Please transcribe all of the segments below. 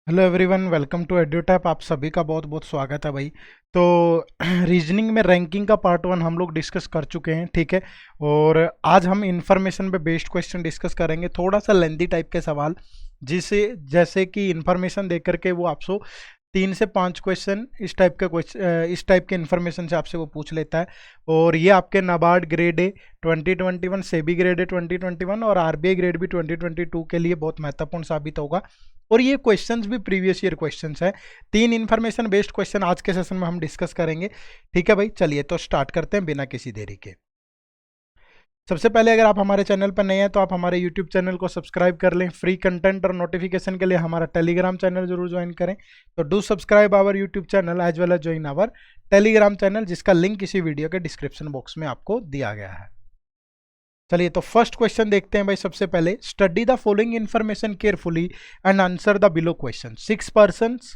Hello everyone, welcome to Edutap. आप सभी का बहुत बहुत स्वागत है भाई। तो रीजनिंग में रैंकिंग का पार्ट 1 हम लोग डिस्कस कर चुके हैं, ठीक है। और आज हम इंफॉर्मेशन पे बेस्ड क्वेश्चन डिस्कस करेंगे, थोड़ा सा लेंदी टाइप के सवाल, जिसे जैसे कि इंफॉर्मेशन देख करके वो आपसे 3 से 5 क्वेश्चन इस टाइप के इन्फॉर्मेशन से आपसे वो पूछ लेता है। और ये आपके NABARD grade A 2021, SEBI grade A 2021 और आरबीआई ग्रेड भी 2022 के लिए बहुत महत्वपूर्ण साबित होगा। और ये क्वेश्चंस भी प्रीवियस ईयर क्वेश्चंस है। 3 इंफॉर्मेशन बेस्ड क्वेश्चन आज के सेशन में हम डिस्कस करेंगे, ठीक है भाई। चलिए तो स्टार्ट करते हैं बिना किसी देरी के। सबसे पहले अगर आप हमारे चैनल पर नए हैं तो आप हमारे यूट्यूब चैनल को सब्सक्राइब कर लें। फ्री कंटेंट और नोटिफिकेशन के लिए हमारा टेलीग्राम चैनल जरूर ज्वाइन करें। तो do subscribe our YouTube channel as well as join our Telegram channel, जिसका लिंक इसी वीडियो के डिस्क्रिप्शन बॉक्स में आपको दिया गया है। चलिए तो फर्स्ट क्वेश्चन देखते हैं भाई। सबसे पहले, study the following information carefully and answer the below question. 6 persons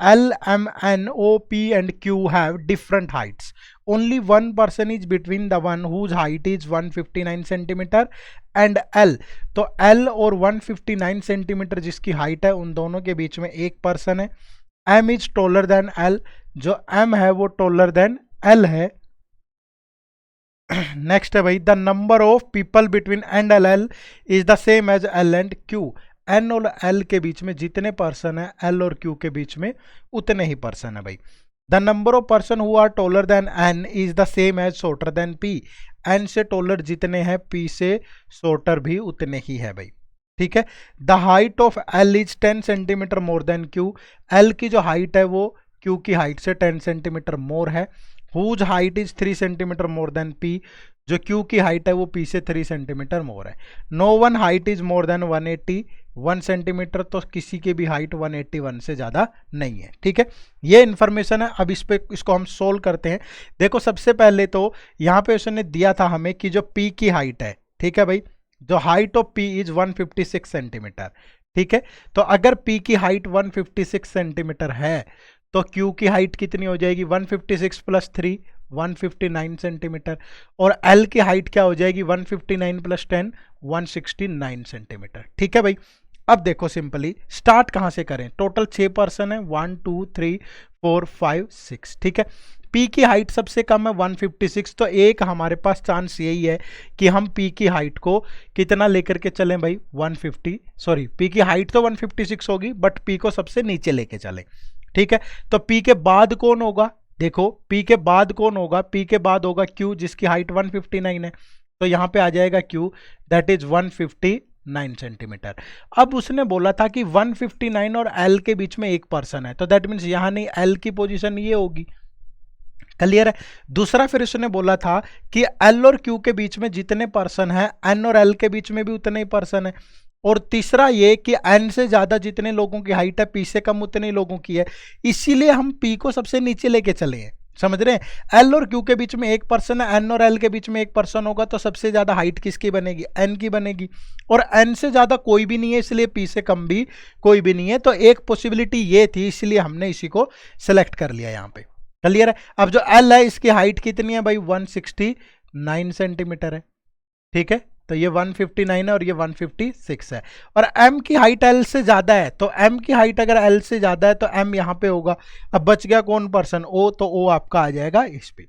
L, M, N, O, P and Q have different heights. Only one person is between the one whose height is 159 centimeter and L. तो L और 159 centimetre जिसकी height है, उन दोनों के बीच में एक पर्सन है। M is taller than L, जो M है वो taller than L है। नेक्स्ट है भाई, the number of people between and L L is the same as L and Q. N और एल के बीच में जितने पर्सन है, एल और क्यू के बीच में उतने ही पर्सन है भाई। The number of person who are taller than N is the same as shorter than P. N से टॉलर जितने हैं, पी से शॉर्टर भी उतने ही है भाई, ठीक है। The height of L is 10 centimetre more then Q. L की जो हाइट है वो क्यू की हाइट से 10 सेंटीमीटर मोर है। Whose height is 3 centimetre more than P, जो क्यू की हाइट है वो पी से 3 सेंटीमीटर मोर है। No one height is more than 181 centimetre, तो किसी की भी हाइट 181 से ज़्यादा नहीं है, ठीक है। ये इन्फॉर्मेशन है। अब इसको हम सोल्व करते हैं। देखो, सबसे पहले तो यहाँ पे उसने दिया था हमें कि जो पी की हाइट है, ठीक है भाई, जो height of P is 156 centimetre, ठीक है। तो अगर पी की हाइट 156 सेंटीमीटर है तो क्यू की हाइट कितनी हो जाएगी? 156 प्लस 3 159 सेंटीमीटर। और एल की हाइट क्या हो जाएगी? 159 प्लस 10 169 सेंटीमीटर, ठीक है भाई। अब देखो, सिंपली स्टार्ट कहां से करें? टोटल 6 पर्सन है, 1 2 3 4 5 6, ठीक है। पी की हाइट सबसे कम है 156, तो एक हमारे पास चांस यही है कि हम पी की हाइट को कितना लेकर के चलें भाई? 150, सॉरी, पी की हाइट तो 156 होगी, बट पी को सबसे नीचे लेके चलें, ठीक है। तो P के बाद कौन होगा? देखो, P के बाद कौन होगा? P के बाद होगा Q, जिसकी हाइट 159 है। तो यहां पे आ जाएगा Q, दैट इज 159 सेंटीमीटर। अब उसने बोला था कि 159 और L के बीच में एक पर्सन है, तो दैट मीन्स यहां नहीं, L की पोजीशन ये होगी। क्लियर है? दूसरा फिर उसने बोला था कि L और Q के बीच में जितने पर्सन हैं, N और L के बीच में भी उतने ही पर्सन है। और तीसरा ये कि N से ज्यादा जितने लोगों की हाइट है, P से कम उतने लोगों की है। इसीलिए हम P को सबसे नीचे लेके चले हैं, समझ रहे हैं। L और Q के बीच में एक पर्सन है, N और L के बीच में एक पर्सन होगा, तो सबसे ज्यादा हाइट किसकी बनेगी? N की बनेगी। और N से ज्यादा कोई भी नहीं है, इसलिए P से कम भी कोई भी नहीं है। तो एक पॉसिबिलिटी ये थी, इसलिए हमने इसी को सिलेक्ट कर लिया यहाँ पे। क्लियर है? अब जो L है, इसकी हाइट कितनी है भाई? 169 सेंटीमीटर है, ठीक है। तो ये 159 है और ये 156 है। और M की हाइट L से ज्यादा है, तो M की हाइट अगर L से ज्यादा है तो M यहां पे होगा। अब बच गया कौन पर्सन? O, तो O आपका आ जाएगा इस पे,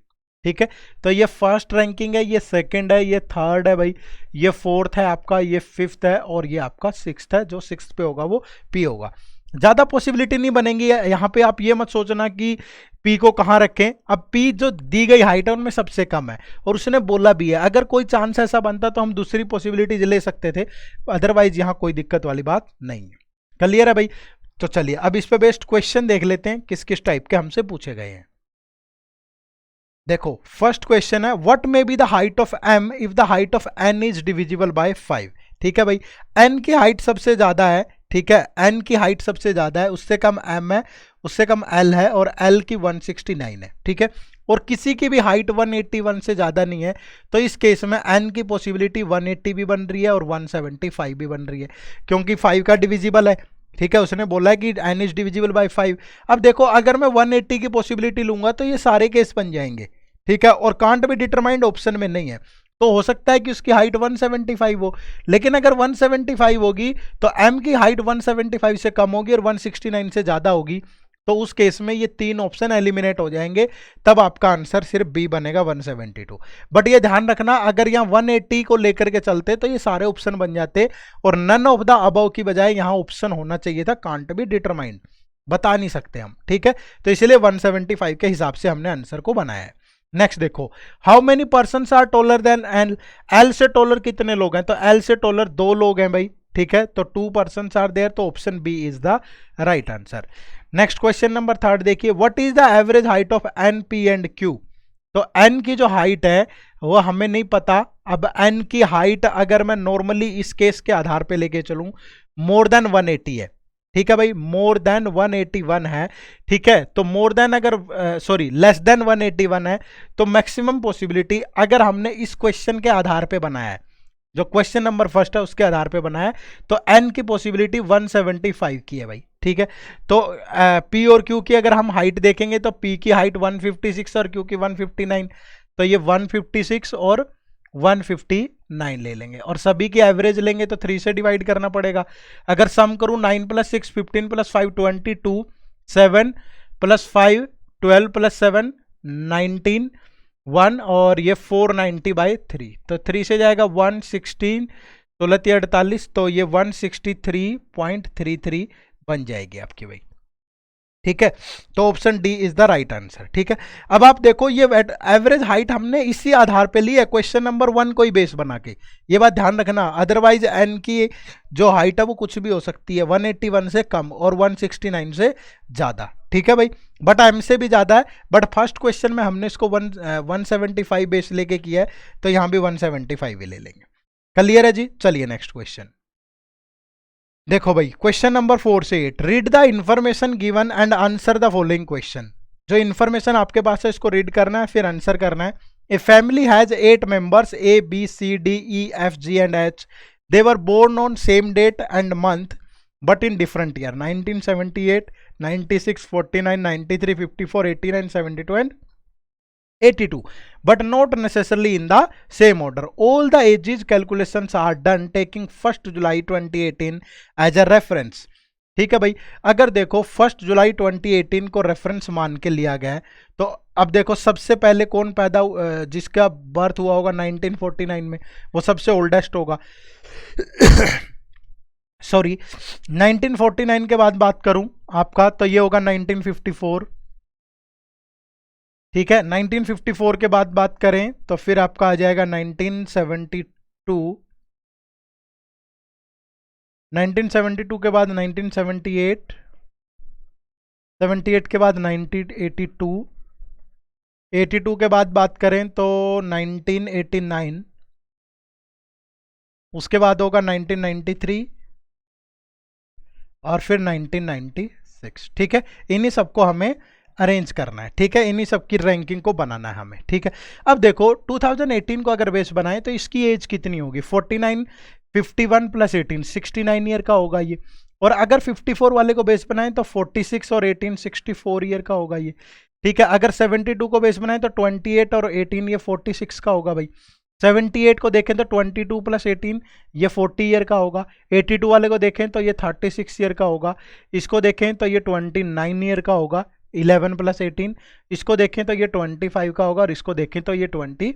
ठीक है। तो ये फर्स्ट रैंकिंग है, ये सेकंड है, ये थर्ड है भाई, ये फोर्थ है आपका, ये फिफ्थ है और ये आपका सिक्स्थ है। जो सिक्स्थ पे होगा वो P होगा। ज्यादा पॉसिबिलिटी नहीं बनेंगी यहाँ पे। आप ये मत सोचना कि पी को कहाँ रखें। अब पी जो दी गई हाइट है उनमें सबसे कम है, और उसने बोला भी है अगर कोई चांस ऐसा बनता तो हम दूसरी पॉसिबिलिटी ले सकते थे, अदरवाइज यहाँ कोई दिक्कत वाली बात नहीं है। क्लियर है भाई? तो चलिए अब इस पे बेस्ड क्वेश्चन देख लेते हैं किस किस टाइप के हमसे पूछे गए हैं। देखो, फर्स्ट क्वेश्चन है, what may be the height of m if the height of n is divisible by 5। ठीक है भाई, n की हाइट सबसे ज्यादा है, ठीक है, n की हाइट सबसे ज्यादा है, उससे कम m है, उससे कम l है, और l की 169 है, ठीक है। और किसी की भी हाइट 181 से ज्यादा नहीं है, तो इस केस में n की पॉसिबिलिटी 180 भी बन रही है और 175 भी बन रही है, क्योंकि 5 का डिविजिबल है, ठीक है। उसने बोला है कि n इज डिविजिबल बाय 5। अब देखो, अगर मैं 180 की पॉसिबिलिटी लूंगा तो ये सारे केस बन जाएंगे, ठीक है, और कांट भी डिटरमाइंड ऑप्शन में नहीं है। तो हो सकता है कि उसकी हाइट 175 हो, लेकिन अगर 175 होगी तो m की हाइट 175 से कम होगी और 169 से ज्यादा होगी, तो उस केस में ये तीन ऑप्शन एलिमिनेट हो जाएंगे, तब आपका आंसर सिर्फ बी बनेगा 172। बट ये ध्यान रखना, अगर यहाँ 180 को लेकर के चलते तो ये सारे ऑप्शन बन जाते और नन ऑफ द अबव की बजाय यहाँ ऑप्शन होना चाहिए था कांट बी डिटरमाइंड, बता नहीं सकते हम, ठीक है। तो इसलिए 175 के हिसाब से हमने आंसर को बनाया है। नेक्स्ट देखो, how many person are taller than L, L से टोलर कितने लोग हैं, तो एल से टोलर 2 लोग हैं भाई, ठीक है, तो 2 पर्सन आर देयर, तो option B is the right answer. Next question number 3 देखिए, what is the average height of N, P and Q. तो एन की जो हाइट है वो हमें नहीं पता। अब एन की हाइट अगर मैं नॉर्मली इस केस के आधार पे लेके चलूं, मोर देन 180 है, ठीक है भाई, मोर देन 181 है, ठीक है, तो मोर देन अगर सॉरी लेस देन 181 है, तो मैक्सिमम पॉसिबिलिटी अगर हमने इस क्वेश्चन के आधार पे बनाया है, जो क्वेश्चन नंबर फर्स्ट है उसके आधार पे बनाया है, तो एन की पॉसिबिलिटी 175 की है भाई, ठीक है। तो पी और क्यू की अगर हम हाइट देखेंगे तो पी की हाइट 156 और क्यू की 159, तो ये 156 और 159 ले लेंगे और सभी की एवरेज लेंगे तो 3 से डिवाइड करना पड़ेगा। अगर सम करूं 9 + 6 15 + 5 22, 7 + 5 12 + 7 19, 1 और ये 490/3, तो 3 से जाएगा 116, 16 48, तो ये 163.33 बन जाएगी आपकी भाई, ठीक है। तो option D is the right answer, ठीक है। अब आप देखो ये एवरेज हाइट हमने इसी आधार पे ली है क्वेश्चन नंबर 1 को ही बेस बना के, ये बात ध्यान रखना, अदरवाइज एन की जो हाइट है वो कुछ भी हो सकती है, 181 से कम और 169 से ज्यादा, ठीक है भाई, बट एम से भी ज्यादा है, बट फर्स्ट क्वेश्चन में हमने इसको 175 बेस लेके किया है, तो यहां भी 175 ही ले लेंगे। क्लियर है जी, चलिए नेक्स्ट क्वेश्चन देखो भाई, क्वेश्चन नंबर 4 से 8, read the information given and answer the following question. जो इन्फॉर्मेशन आपके पास है इसको रीड करना है फिर आंसर करना है। A family has 8 members A B C D E F G and H. They were born on same date and month but in different year, 1978, 96, 49, 93, 54, 89, 72 and 82, but not necessarily in the same order. All the ages calculations are done taking 1st July 2018 as a reference. ठीक है भाई, अगर देखो 1 जुलाई 2018 को reference मान के लिया गया है, तो अब देखो सबसे पहले कौन पैदा जिसका बर्थ हुआ होगा 1949 में, वो सबसे ओल्डेस्ट होगा सॉरी 1949 के बाद बात करूं आपका तो ये होगा 1954, ठीक है। 1954 के बाद बात करें तो फिर आपका आ जाएगा 1972, 1972 के बाद 1978, 78 के बाद 1982, 82 के बाद बात करें तो 1989, उसके बाद होगा 1993 और फिर 1996, ठीक है। इन्हीं सबको हमें अरेंज करना है, ठीक है, इन्हीं सब की रैंकिंग को बनाना है हमें, ठीक है। अब देखो 2018 को अगर बेस बनाए तो इसकी एज कितनी होगी, 49, 51 + 18 69 ईयर का होगा ये, और अगर 54 वाले को बेस बनाए तो 46 और 18 64 ईयर का होगा ये, ठीक है। अगर 72 को बेस बनाए तो 28 और 18 ये 46 का होगा भाई। 78 को देखें तो 22 + 18 ये 40 ईयर का होगा। 82 वाले को देखें तो ये 36 ईयर का होगा। इसको देखें तो ये 29 ईयर का होगा, 11 + 18। इसको देखें तो ये 25 का होगा और इसको देखें तो ये 22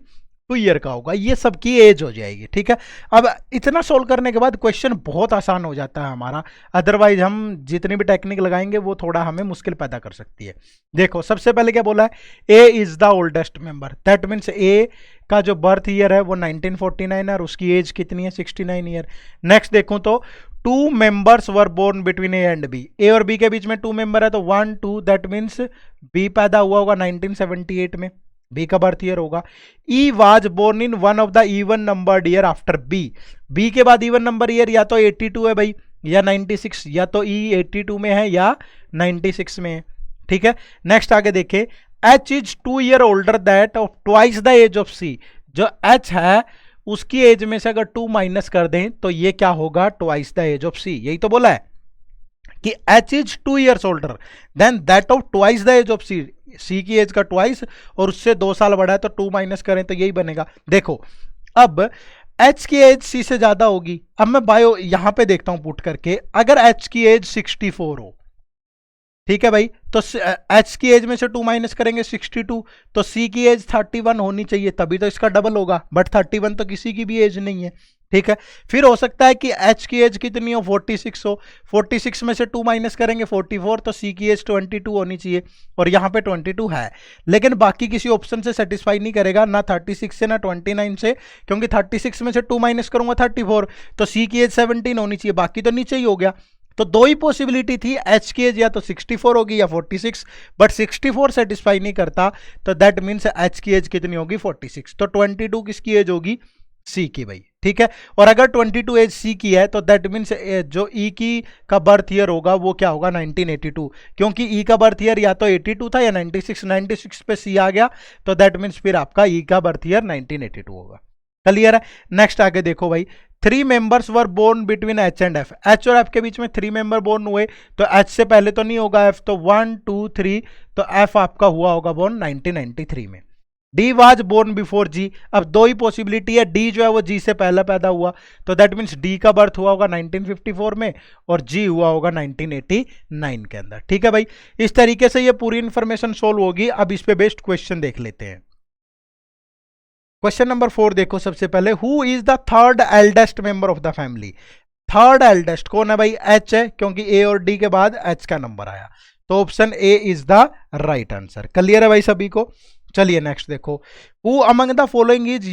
ईयर का होगा। ये सबकी एज हो जाएगी, ठीक है। अब इतना सोल्व करने के बाद क्वेश्चन बहुत आसान हो जाता है हमारा, अदरवाइज हम जितनी भी टेक्निक लगाएंगे वो थोड़ा हमें मुश्किल पैदा कर सकती है। देखो सबसे पहले क्या बोला है, A is the oldest member, that means A का जो बर्थ ईयर है वो 1949 है और उसकी एज कितनी है 69 ईयर। नेक्स्ट देखूं तो 2 members were born between A and B, A और बी के बीच में 2 मेंबर है तो 1 2, दैट मीन्स बी पैदा हुआ होगा 1978 में, बी का बर्थ ईयर होगा। E was born in one of the even numbered year after B, B के बाद इवन नंबर ईयर या तो 82 है भाई या 96, या तो ई 82 में है या 96 में है, ठीक है। नेक्स्ट आगे देखें, H is 2 year older that of twice the age of C, जो एच है उसकी एज में से अगर 2 माइनस कर दें तो ये क्या होगा, twice the age of C. यही तो बोला है कि H is 2 years older than that of twice the age of C, C की एज का ट्वाइस और उससे 2 साल बड़ा है तो 2 माइनस करें तो यही बनेगा। देखो अब एच की एज सी से ज्यादा होगी। अब मैं बायो यहां पे देखता हूं पुट करके, अगर एच की एज 64 हो, ठीक है भाई, तो एच की एज में से 2 माइनस करेंगे 62, तो सी की एज 31 होनी चाहिए, तभी तो इसका डबल होगा, बट 31 तो किसी की भी एज नहीं है, ठीक है। फिर हो सकता है कि एच की एज कितनी हो, 46 हो, 46 में से 2 माइनस करेंगे 44, तो सी की एज 22 होनी चाहिए, और यहाँ पे 22 है, लेकिन बाकी किसी ऑप्शन से सेटिस्फाई नहीं करेगा, ना 36 से ना 29 से, क्योंकि 36 में से 2 माइनस करूंगा 34, तो सी की एज 17 होनी चाहिए, बाकी तो नीचे ही हो गया। तो दो ही पॉसिबिलिटी थी, एच की एज या तो 64 होगी या 46, बट 64 सेटिस्फाई नहीं करता, तो दैट मीन्स एच की एज कितनी होगी, 46, तो 22 किसकी एज होगी, सी की भाई, ठीक है। और अगर 22 एज सी की है तो दैट मीन्स जो ई की का बर्थ ईयर होगा वो क्या होगा, 1982, क्योंकि ई का बर्थ ईयर या तो 82 था या 96 पे सी आ गया, तो दैट मीन्स फिर आपका ई का बर्थ ईयर 1982 होगा। क्लियर है। नेक्स्ट आगे देखो भाई, 3 members were born between H and F, H और एफ के बीच में 3 मेंबर बोर्न हुए, तो एच से पहले तो नहीं होगा एफ, तो 1 2 3, तो एफ आपका हुआ होगा बोर्न 1993 में। डी वाज बोर्न बिफोर जी, अब दो ही पॉसिबिलिटी है, डी जो है वो जी से पहले पैदा हुआ, तो दैट मीन्स डी का बर्थ हुआ होगा 1954 में और जी हुआ होगा 1989 के अंदर, ठीक है भाई। इस तरीके से ये पूरी इंफॉर्मेशन सोल्व होगी। अब इस पे बेस्ड क्वेश्चन देख लेते हैं। क्वेश्चन नंबर 4 देखो सबसे पहले, who is the third eldest member of the family. Third eldest कौन है भाई, एच है, क्योंकि ए और डी के बाद एच का नंबर आया, तो option A is the right answer. Clear है भाई सभी को। चलिए नेक्स्ट देखो, who among the following is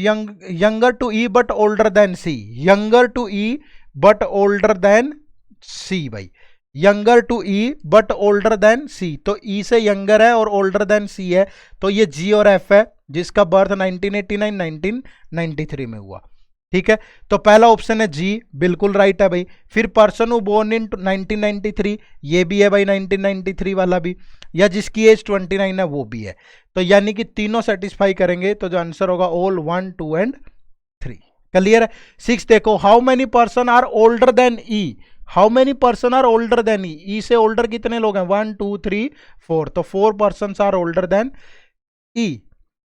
younger to E but older than C, यंगर to E but older than सी भाई, younger to E but older than C, तो ई से यंगर है और ओल्डर देन सी है, तो ये जी और एफ है, जिसका बर्थ 1989 1993 में हुआ, ठीक है। तो पहला ऑप्शन है जी, बिल्कुल राइट है भाई। फिर पर्सन हु बोर्न इन 1993, ये भी है भाई 1993 वाला भी, या जिसकी एज 29 है वो भी है, तो यानी कि तीनों सेटिस्फाई करेंगे, तो जो आंसर होगा ऑल 1 2 एंड 3। क्लियर है। 6 देखो, how many person are older than E, how many person are older than E, E से ओल्डर कितने लोग हैं, 1 2 3 4, तो 4 person are older than E,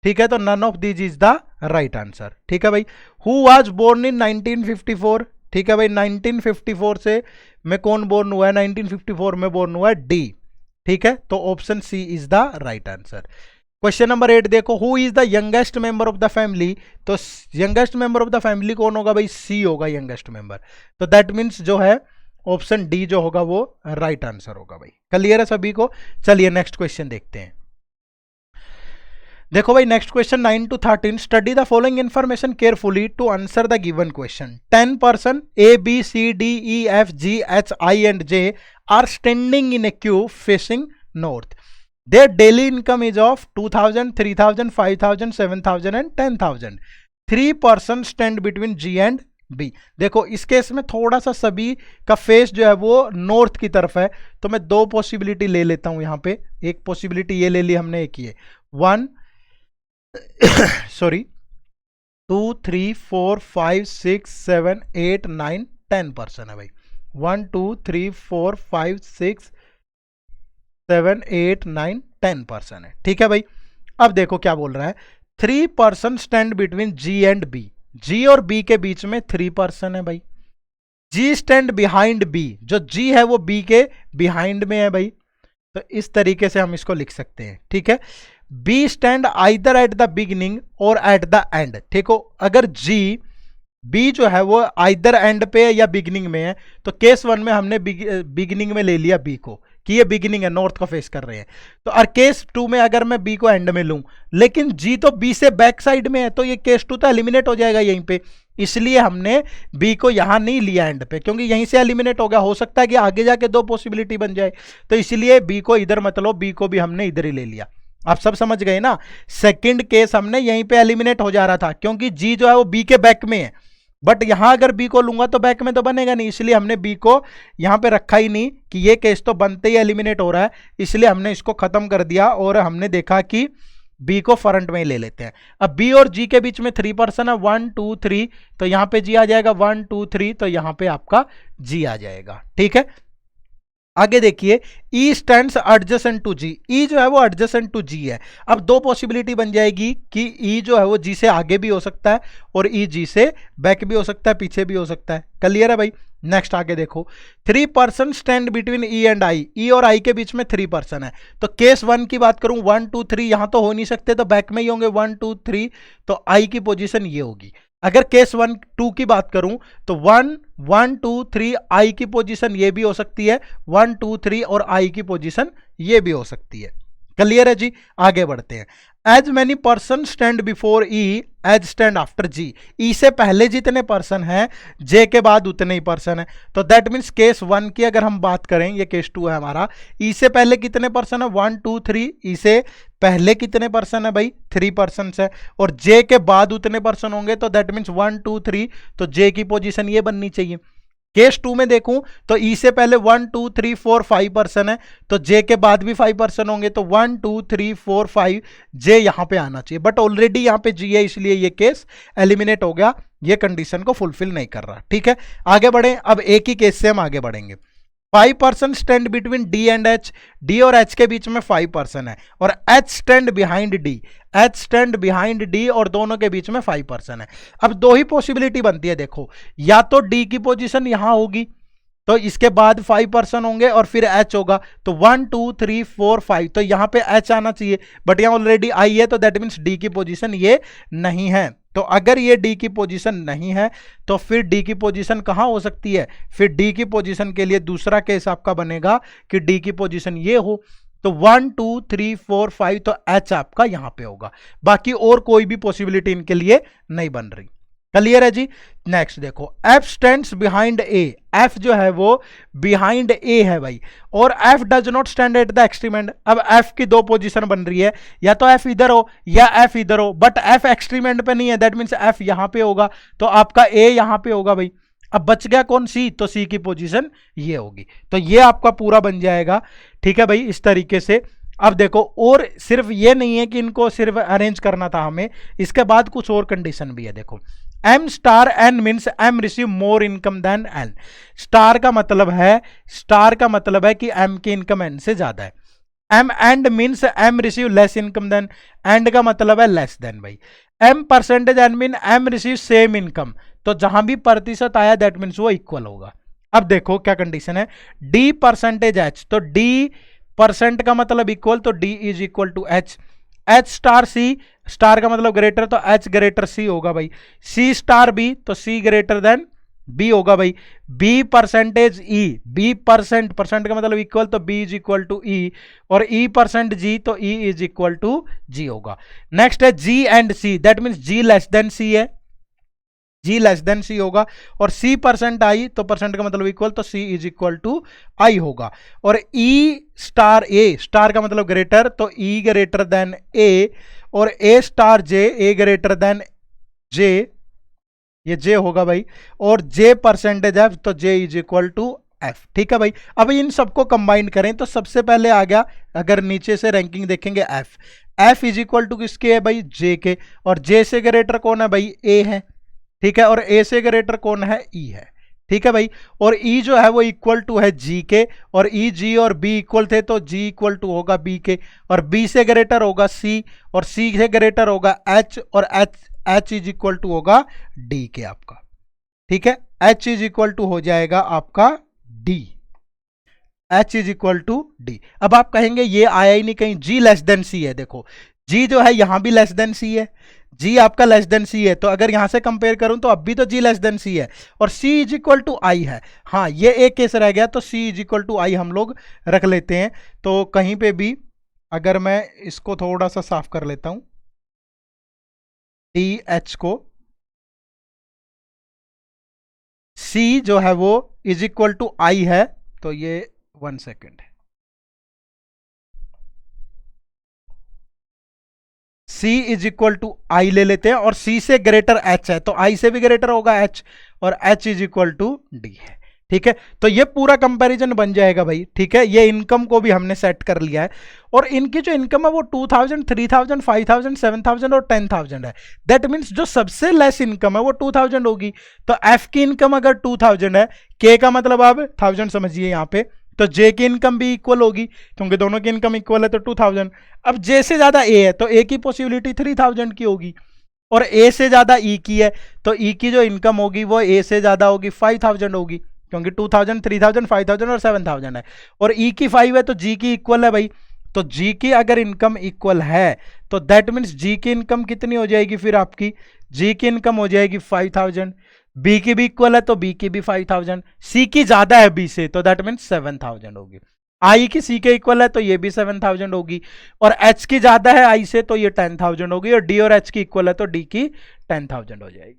ठीक है। तो none of these is the right answer, ठीक है भाई। हु वाज बोर्न इन 1954, ठीक है भाई, 1954 से में कौन बोर्न हुआ है, 1954 में बोर्न हुआ है डी, ठीक है, तो option C is the right answer. Question number 8 देखो, who is the youngest member of the family, तो youngest member of the family कौन होगा भाई, सी होगा यंगेस्ट मेंबर, तो दैट मीन्स जो है ऑप्शन डी जो होगा वो राइट आंसर होगा भाई। क्लियर है सभी को। चलिए नेक्स्ट क्वेश्चन देखते हैं। देखो भाई next question 9 to 13, study the following information carefully to answer the given question. 10 person A B C D E F G H I and J are standing in a queue facing north, their daily income is of 2000 3000 5000 7000 and 10000, 3 person stand between G and B. देखो इस case में थोड़ा सा सभी का face जो है वो नॉर्थ की तरफ है, तो मैं दो पॉसिबिलिटी ले लेता हूं यहाँ पे। एक पॉसिबिलिटी ये ले ली हमने, एक ये 1 सॉरी 2 3 4 5 6 7 8 9 10 पर्सन है भाई, 1 2 3 4 5 6 7 8 9 10 पर्सन है, ठीक है भाई। अब देखो क्या बोल रहा है, 3 person stand between G and B, G और बी के बीच में 3 पर्सन है भाई। जी स्टैंड बिहाइंड बी, जो जी है वो बी के बिहाइंड में है भाई, तो इस तरीके से हम इसको लिख सकते हैं, ठीक है। B stand either at the beginning और एट द एंड, ठीक हो, अगर जी बी जो है वो आइदर एंड पे है या बिगिनिंग में है, तो केस 1 में हमने बिगिनिंग में ले लिया बी को कि ये बिगिनिंग है, नॉर्थ को फेस कर रहे हैं, तो और केस 2 में अगर मैं बी को एंड में लूं, लेकिन जी तो बी से बैक साइड में है, तो ये केस 2 तो एलिमिनेट हो जाएगा यहीं पे, इसलिए हमने बी को यहां नहीं लिया एंड पे, क्योंकि यहीं से एलिमिनेट हो गया, हो सकता है कि आगे जाके 2 पॉसिबिलिटी बन जाए, तो इसलिए बी को इधर मतलब बी को भी हमने इधर ही ले लिया। आप सब समझ गए ना, सेकंड केस हमने यहीं पे एलिमिनेट हो जा रहा था, क्योंकि जी जो है वो बी के बैक में है, बट यहां अगर बी को लूंगा तो बैक में तो बनेगा नहीं, इसलिए हमने बी को यहां पे रखा ही नहीं कि ये केस तो बनते ही एलिमिनेट हो रहा है, इसलिए हमने इसको खत्म कर दिया और हमने देखा कि बी को फ्रंट में ही ले लेते हैं। अब बी और जी के बीच में 3 पर्सन है, 1 2 3, तो यहां पे जी आ जाएगा 1 2 3, तो यहां पे आपका जी आ जाएगा, ठीक है। आगे देखिए, ई स्टैंड्स एडजेसेंट टू जी, ई जो है वो एडजेसेंट टू जी है। अब दो पॉसिबिलिटी बन जाएगी कि ई जो है वो जी से आगे भी हो सकता है और ई जी से बैक भी हो सकता है, पीछे भी हो सकता है। क्लियर है भाई? नेक्स्ट आगे देखो, 3 person stand between E and I, E और आई के बीच में 3 पर्सन है। तो केस 1 की बात करूं, 1 2 3 यहां तो हो नहीं सकते, तो बैक में ही होंगे 1 2 3, तो आई की पोजीशन ये होगी। अगर केस 1 2 की बात करूं तो 1 1 2 3 आई की पोजीशन ये भी हो सकती है, 1 2 3 और आई की पोजीशन ये भी हो सकती है। क्लियर है जी? आगे बढ़ते हैं। As many person stand before E as stand after G, E से पहले जितने पर्सन हैं जे के बाद उतने ही पर्सन है। तो दैट मीन्स केस 1 की अगर हम बात करें, ये केस 2 है हमारा, ई से पहले कितने पर्सन है 1 2 3, ई से पहले कितने पर्सन है भाई 3 पर्सन है, और जे के बाद उतने पर्सन होंगे, तो दैट मीन्स 1 2 3, तो जे की पोजीशन ये बननी चाहिए। केस 2 में देखूं तो ई से पहले 1 2 3 4 5 पर्सन है, तो जे के बाद भी 5 पर्सन होंगे, तो 1 2 3 4 5 जे यहां पे आना चाहिए, बट ऑलरेडी यहां पे जी है, इसलिए ये केस एलिमिनेट हो गया, ये कंडीशन को फुलफिल नहीं कर रहा। ठीक है, आगे बढ़े। अब एक ही केस से हम आगे बढ़ेंगे। 5 person stand between D and H, D और एच के बीच में 5 पर्सन है, और H stand behind D, H stand behind D, और दोनों के बीच में 5 पर्सन है। अब दो ही पॉसिबिलिटी बनती है, देखो, या तो डी की पोजीशन यहां होगी, तो इसके बाद 5 पर्सन होंगे और फिर एच होगा, तो 1 2 3 4 5, तो यहां पे एच आना चाहिए, बट यहां ऑलरेडी आई है, तो दैट मीन्स डी की पोजीशन ये नहीं है। तो अगर ये डी की पोजीशन नहीं है तो फिर डी की पोजीशन कहां हो सकती है? फिर डी की पोजीशन के लिए दूसरा केस आपका बनेगा कि डी की पोजीशन ये हो, तो 1 2 3 4 5, तो एच आपका यहां पे होगा, बाकी और कोई भी पॉसिबिलिटी इनके लिए नहीं बन रही। क्लियर है जी? नेक्स्ट देखो, F stands behind a, F जो है वो बिहाइंड ए है भाई, और F does not stand at the extreme and. अब एफ की दो पोजीशन बन रही है, या तो एफ इधर हो या एफ इधर हो, बट एफ एक्सट्रीम एंड पे नहीं है, दैट मीन्स एफ यहां पे होगा, तो आपका ए यहां पे होगा भाई। अब बच गया कौन? सी, तो सी की पोजीशन ये होगी, तो ये आपका पूरा बन जाएगा। ठीक है भाई, इस तरीके से। अब देखो, और सिर्फ ये नहीं है कि इनको सिर्फ अरेंज करना था हमें, इसके बाद कुछ और कंडीशन भी है। देखो, M star N means M receive more income than N, star का मतलब है कि एम की इनकम एन से ज्यादा है। M and means M receive less income than, and का मतलब है लेस देन भाई। M percentage N mean M receive same income, तो जहां भी प्रतिशत आया दैट मीन्स वो इक्वल होगा। अब देखो क्या कंडीशन है, डी परसेंटेज एच, तो डी परसेंट का मतलब इक्वल, तो D is equal to H. H star C, star का मतलब ग्रेटर, तो एच ग्रेटर सी होगा भाई। सी स्टार बी, तो सी ग्रेटर देन बी होगा भाई। B percentage E, B percent, percent का मतलब इक्वल, तो B is equal to E, और ई परसेंट जी, तो E is equal to G होगा। नेक्स्ट है G and C, that means G less than C है, जी लेस देन सी होगा, और सी परसेंट आई, तो परसेंट का मतलब इक्वल, तो सी इज इक्वल टू आई होगा। और ई स्टार ए, स्टार का मतलब ग्रेटर, तो ई ग्रेटर देन ए, और ए स्टार जे, ए ग्रेटर देन जे, ये जे होगा भाई, और जे परसेंटेज एफ, तो जे इज इक्वल टू एफ। ठीक है भाई, अब इन सबको कंबाइन करें तो सबसे पहले आ गया, अगर नीचे से रैंकिंग देखेंगे, F, F is equal to किसके है भाई? जे के, और जे से ग्रेटर कौन है भाई? ए है। ठीक है, और ए से ग्रेटर कौन है? ई है। ठीक है भाई, और ई जो है वो इक्वल टू है जी के, और ई जी और बी इक्वल थे, तो जी इक्वल टू होगा बी के, और बी से ग्रेटर होगा सी, और सी से ग्रेटर होगा एच, और एच इज इक्वल टू होगा डी के आपका। ठीक है, एच इज इक्वल टू हो जाएगा आपका D, H is equal to D. अब आप कहेंगे ये आया ही नहीं कहीं, जी लेस देन सी है। देखो, जी जो है यहां भी लेस देन सी है, जी आपका लेस देन सी है, तो अगर यहां से कंपेयर करूं तो अब भी तो जी लेस देन सी है, और सी इज इक्वल टू आई है। हाँ, ये एक केस रह गया, तो सी इज इक्वल टू आई हम लोग रख लेते हैं। तो कहीं पे भी अगर मैं इसको थोड़ा सा साफ कर लेता हूं, डी एच को, सी जो है वो इज इक्वल टू आई है, तो ये 1 second, C is equal to I ले लेते हैं, और C से ग्रेटर H है, तो I से भी ग्रेटर होगा H, और H is equal to D है। ठीक है, तो ये पूरा कंपैरिजन बन जाएगा भाई। ठीक है, ये इनकम को भी हमने सेट कर लिया है, और इनकी जो इनकम है वो 2000, 3000, 5000, 7000 और 10000 है। दैट मीन्स जो सबसे लेस इनकम है वो 2000 होगी, तो F की इनकम अगर 2000 है, K का मतलब आप 1000 समझिए यहाँ पे, तो जे की इनकम भी इक्वल होगी, क्योंकि दोनों की इनकम इक्वल है तो 2000। अब जे से ज्यादा ए है तो ए की पॉसिबिलिटी 3000 की होगी, और ए से ज्यादा ई की है तो ई की जो इनकम होगी वो ए से ज्यादा होगी, 5000 होगी, क्योंकि 2000, 3000, 5000 और 7000 है, और ई की 5 है तो जी की इक्वल है भाई। तो जी की अगर इनकम इक्वल है तो दैट मीन्स जी की इनकम कितनी हो जाएगी, फिर आपकी जी की इनकम हो जाएगी 5000। बी की भी इक्वल है तो बी की भी 5000। सी की ज्यादा है बी से तो दैट मीन्स 7000 होगी। आई की सी के इक्वल है तो ये भी 7000 होगी, और एच की ज्यादा है आई से तो ये 10000 होगी, और डी और एच की इक्वल है तो डी की 10000 हो जाएगी।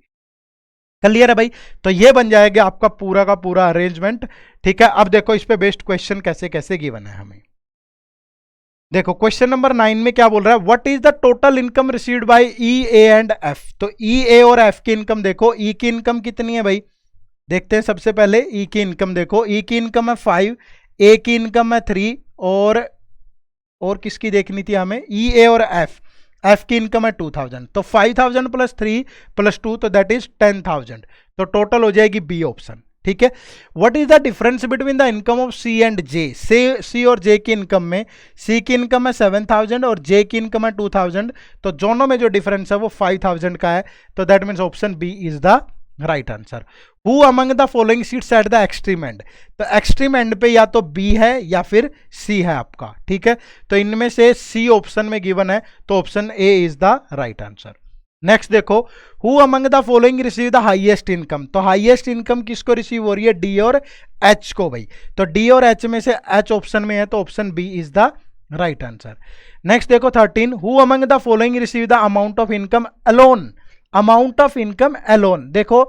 क्लियर है भाई? तो ये बन जाएगा आपका पूरा का पूरा अरेंजमेंट। ठीक है, अब देखो इस पे बेस्ड क्वेश्चन कैसे कैसे गिवन है हमें। देखो क्वेश्चन नंबर 9 में क्या बोल रहा है, what is the total income received by E, A and F. तो ई, ए और एफ की इनकम देखो, ई की इनकम कितनी है भाई, देखते हैं सबसे पहले ई की इनकम देखो, ई की इनकम है 5, ए की इनकम है 3, और किसकी देखनी थी हमें, ई, ए और एफ, एफ की इनकम है 2000। तो 5000 प्लस 3 प्लस 2 तो दैट इज 10000, तो टोटल हो जाएगी बी ऑप्शन। ठीक है, what is the difference between the income of C and J. C और जे की इनकम में, सी की इनकम है 7000 और जे की इनकम है 2000, तो दोनों में जो डिफरेंस है वो 5000 का है, तो that means option B is the right answer. Who among the following sits at the extreme end, तो एक्सट्रीम एंड पे या तो बी है या फिर सी है आपका। ठीक है, तो इनमें से सी ऑप्शन में गिवन है तो option A is the right answer. Next देखो, who among the following receive the highest income, तो हाईएस्ट इनकम किसको रिसीव हो रही है, डी और एच को भाई, तो डी और एच में से एच ऑप्शन में है तो option B is the right answer. Next देखो 13, who among the following receive the amount of income alone, amount of income alone, देखो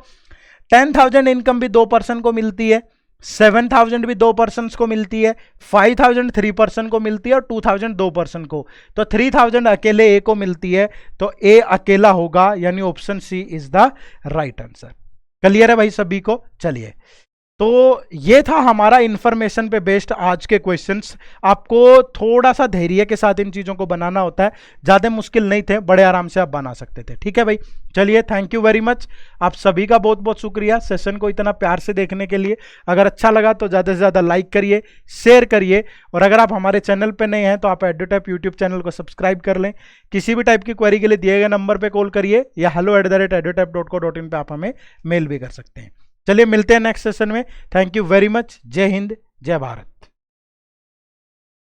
10,000 इनकम भी 2 पर्सन को मिलती है, 7,000 भी 2 पर्सन को मिलती है, 5,000 3 पर्सन को मिलती है, और 2,000 2 पर्सन को, तो 3,000 अकेले ए को मिलती है, तो ए अकेला होगा, यानी option C is the right answer. Clear है भाई सभी को? चलिए, तो ये था हमारा इंफॉर्मेशन पे बेस्ड आज के क्वेश्चंस। आपको थोड़ा सा धैर्य के साथ इन चीज़ों को बनाना होता है, ज़्यादा मुश्किल नहीं थे, बड़े आराम से आप बना सकते थे। ठीक है भाई, चलिए थैंक यू वेरी मच, आप सभी का बहुत बहुत शुक्रिया सेशन को इतना प्यार से देखने के लिए। अगर अच्छा लगा तो ज़्यादा से ज़्यादा लाइक करिए, शेयर करिए, और अगर आप हमारे चैनल पर नए हैं तो आप एडुटैप यूट्यूब चैनल को सब्सक्राइब कर लें। किसी भी टाइप की क्वेरी के लिए दिए गए नंबर पर कॉल करिए, या hello@edutap.co.in पे आप हमें मेल भी कर सकते हैं। चलिए मिलते हैं नेक्स्ट सेशन में। Thank you very much. जय हिंद, जय भारत।